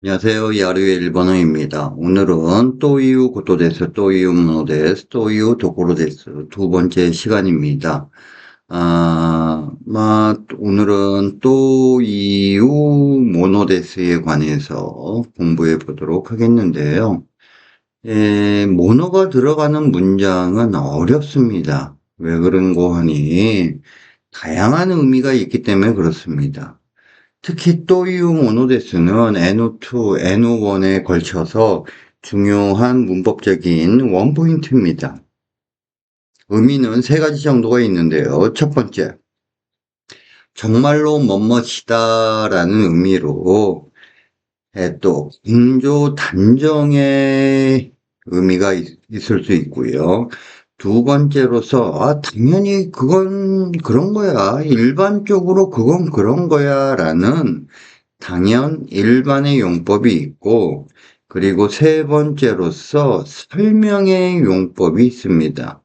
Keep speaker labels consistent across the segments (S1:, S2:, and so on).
S1: 안녕하세요. 야루의 일본어입니다. 오늘은 또이유 고토데스, 또이유 모노데스, 또이유 도코로데스 두 번째 시간입니다. 오늘은 또이유 모노데스에 관해서 공부해 보도록 하겠는데요. 모노가 들어가는 문장은 어렵습니다. 왜 그런고 하니, 다양한 의미가 있기 때문에 그렇습니다. 특히 또이유 모노데스는 NO2, NO1에 걸쳐서 중요한 문법적인 원포인트입니다. 의미는 세 가지 정도가 있는데요. 첫 번째, 정말로 뭐뭇이다라는 의미로 또 강조 단정의 의미가 있을 수 있고요. 두 번째로서 당연히 그건 그런 거야. 일반적으로 그건 그런 거야 라는 당연 일반의 용법이 있고, 그리고 세 번째로서 설명의 용법이 있습니다.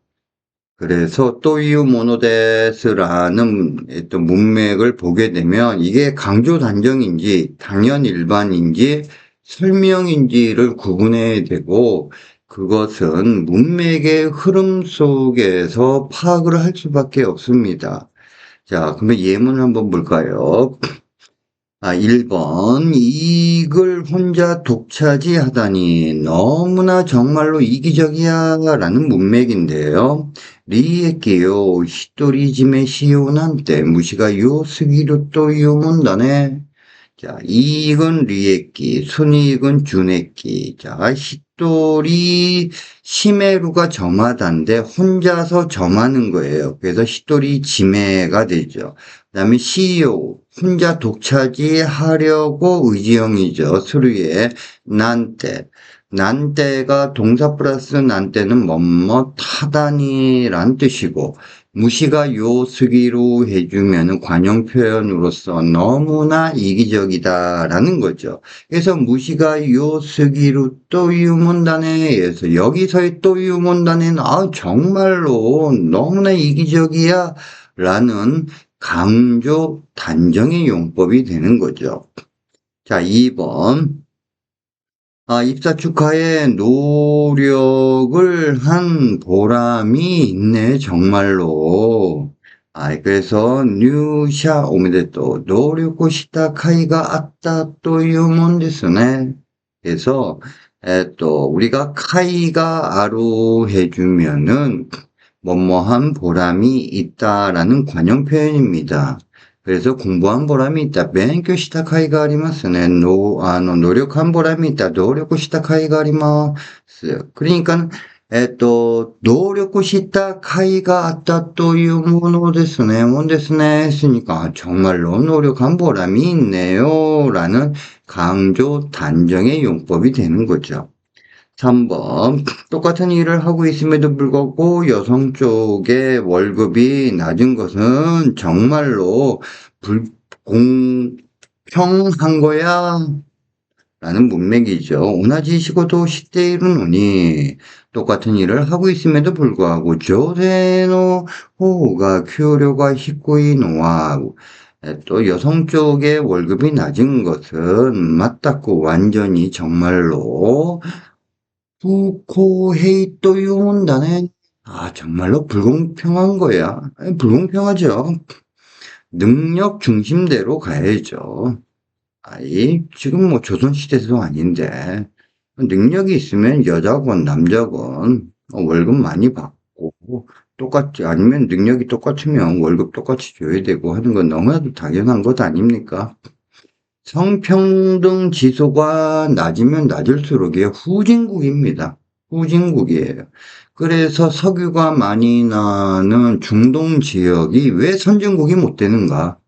S1: 그래서 또이유 모노데스라는 또 문맥을 보게 되면 이게 강조 단정인지 당연 일반인지 설명인지를 구분해야 되고, 그것은 문맥의 흐름 속에서 파악을 할 수밖에 없습니다. 자, 그러면 예문을 한번 볼까요? 1번. 이익을 혼자 독차지하다니 너무나 정말로 이기적이야 라는 문맥인데요. 리에끼요 히토리지메 시오난테 무시가 요스기로 또 요문다네. 자, 이익은 리에끼, 순이익은 준에끼. 자, 히토리 시메루가 점하다인데 혼자서 점하는 거예요. 그래서 히토리 지메가 되죠. 그 다음에 시요, 혼자 독차지하려고 의지형이죠. 수류에 난때. 난때가 동사 플러스 난때는 뭐뭐 타다니란 뜻이고, 무시가 요스기로 해주면 관용 표현으로서 너무나 이기적이다라는 거죠. 그래서 무시가 요스기로 또 유문단에에서 여기서의 또 유문단에는 정말로 너무나 이기적이야 라는 강조 단정의 용법이 되는 거죠. 자, 2번. 입사 축하해. 노력을 한 보람이 있네, 정말로. 그래서, 뉴샤 오메데또, 노력고 시다 카이가 아따 또 유문 데스네. 그래서, 우리가 카이가 아루 해주면은, 뭐뭐한 보람이 있다라는 관용 표현입니다. 그래서 공부한 보람이 있다. 勉強した甲斐がありますね. 노력한 보람이 있다. 努力した甲斐があります. 그러니까, 노력した甲斐があったというものですね.もんですね. 했으니까, 정말로 노력한 보람이 있네요. 라는 강조 단정의 용법이 되는 거죠. 3번. 똑같은 일을 하고 있음에도 불구하고 여성 쪽의 월급이 낮은 것은 정말로 불공평한 거야? 라는 문맥이죠. 오나지 시고도 시대이른 오니 똑같은 일을 하고 있음에도 불구하고 조세노 호우가 교료가 히코이 노아 또 여성 쪽의 월급이 낮은 것은 맞다고 완전히 정말로 부코헤이 또 이혼다네. 정말로 불공평한 거야. 불공평하죠. 능력 중심대로 가야죠. 지금 뭐 조선시대도 아닌데, 능력이 있으면 여자건 남자건 월급 많이 받고, 똑같지, 아니면 능력이 똑같으면 월급 똑같이 줘야 되고 하는 건 너무나도 당연한 것 아닙니까? 성평등 지수가 낮으면 낮을수록 이게 후진국입니다. 후진국이에요. 그래서 석유가 많이 나는 중동 지역이 왜 선진국이 못 되는가?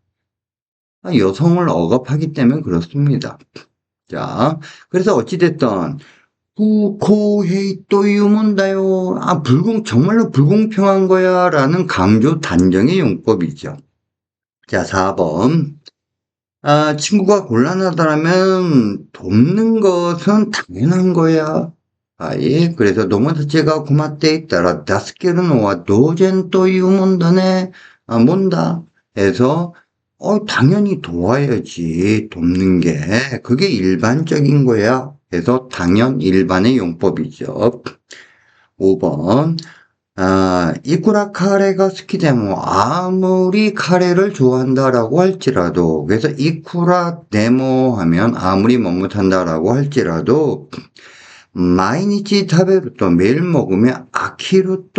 S1: 여성을 억압하기 때문에 그렇습니다. 자, 그래서 어찌됐든 후코헤이 또 유문다요. 정말로 불공평한 거야 라는 강조 단정의 용법이죠. 자, 4번. 친구가 곤란하다면 돕는 것은 당연한 거야. 그래서 노모다치가 고맙대 있다라 다스케르노와 도젠 또 이유몬다네. 뭔다 해서 당연히 도와야지. 돕는 게. 그게 일반적인 거야. 그래서 당연 일반의 용법이죠. 5번. 이쿠라 카레가 스키데모 아무리 카레를 좋아한다라고 할지라도 그래서 이쿠라 데모 하면 아무리 못한다라고 할지라도 마이니치 타베루 또 매일 먹으면 아키루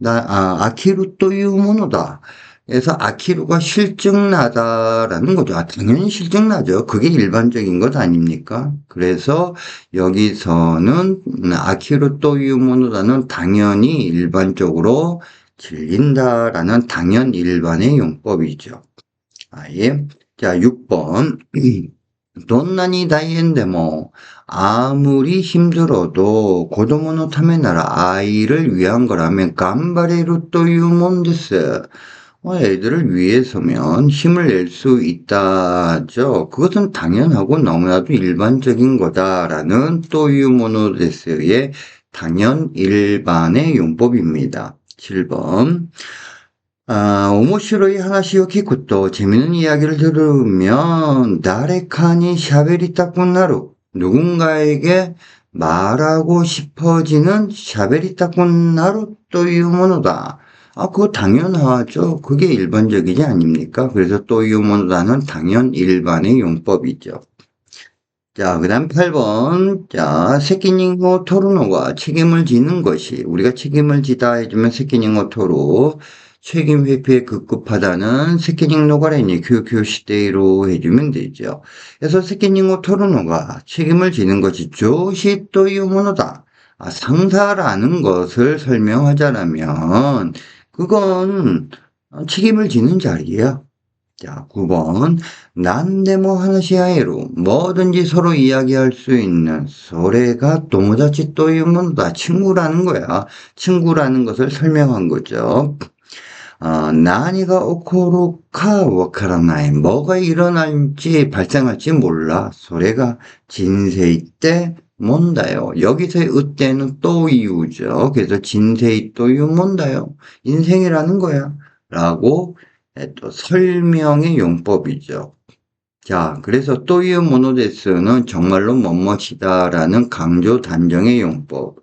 S1: 아키루というものだ. 그래서 아키루가 실증나다라는 거죠. 당연히 실증나죠. 그게 일반적인 것 아닙니까? 그래서 여기서는 아키루というもの다는 당연히 일반적으로 질린다라는 당연 일반의 용법이죠. 예. 자, 6번. どんなに大変でも 아무리 힘들어도 子供のためなら 아이를 위한 거라면 頑張れるというもんです. 애들을 위해서면 힘을 낼 수 있다죠. 그것은 당연하고 너무나도 일반적인 거다라는 또유모노데스의 당연 일반의 용법입니다. 7번. 오모시로이 하나시오 키쿠또 재밌는 이야기를 들으면 다레카니 샤베리타꾼나루 누군가에게 말하고 싶어지는 샤베리타꾼나루 또유모노다. 그거 당연하죠. 그게 일반적이지 아닙니까? 그래서 또유모노다는 당연 일반의 용법이죠. 자, 그 다음 8번. 자, 세키닝고 토르노가 책임을 지는 것이, 우리가 책임을 지다 해주면 세키닝고 토르, 책임 회피에 급급하다는 세키닝 노가레니 교시대로 해주면 되죠. 그래서 세키닝고 토르노가 책임을 지는 것이 조시 또유모노다. 상사라는 것을 설명하자면, 그건 책임을 지는 자리야. 자, 9번. 난데모 하나시아에로 뭐든지 서로 이야기할 수 있는 소래가 도모다치 또유모노다. 친구라는 거야. 친구라는 것을 설명한 거죠. 나니가 오코로카 와카라나이. 뭐가 일어날지 발생할지 몰라. 소래가 진세이 때 뭔다요. 여기서의 으때는 또 이유죠. 그래서 진세이 또유 뭔다요. 인생이라는 거야. 라고 또 설명의 용법이죠. 자, 그래서 또유 모노데스는 정말로 멋멋이다라는 강조 단정의 용법.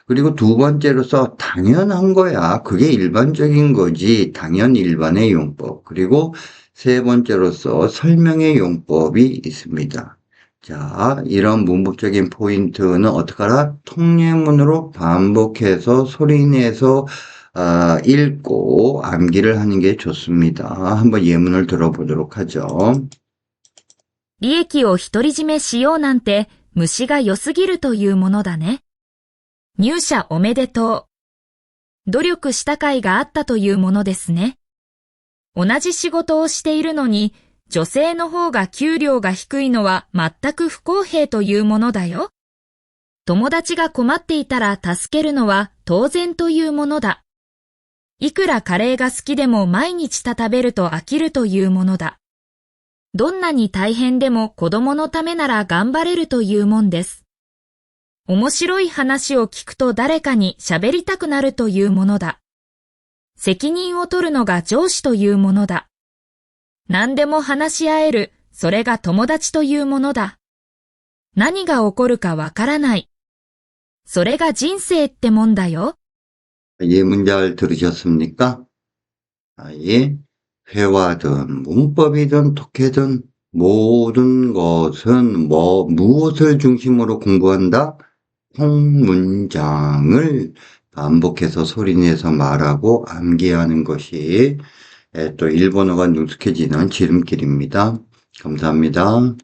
S1: 그리고 두 번째로서 당연한 거야. 그게 일반적인 거지. 당연 일반의 용법. 그리고 세 번째로서 설명의 용법이 있습니다. 자, 이런 문법적인 포인트는 어떻게 하라? 통례문으로 반복해서 소리내서 읽고 암기를 하는 게 좋습니다. 한번 예문을 들어보도록 하죠.
S2: 利益を独り占めしようなんて虫が良すぎるというものだね。入社おめでとう。努力した甲斐があったというものですね。同じ仕事をしているのに、女性の方が給料が低いのは全く不公平というものだよ。友達が困っていたら助けるのは当然というものだ。いくらカレーが好きでも毎日食べると飽きるというものだ。どんなに大変でも子供のためなら頑張れるというもんです。面白い話を聞くと誰かに喋りたくなるというものだ。責任を取るのが上司というものだ。何でも話し合える、それが友達というものだ。何が起こるかわからない。それが人生ってもんだよ。
S1: 예문 잘 들으셨습니까? 예. 회화든 문법이든 독해든 모든 것은 무엇을 중심으로 공부한다? 통문장을 반복해서 소리내서 말하고 암기하는 것이 또 일본어가 능숙해지는 지름길입니다. 감사합니다.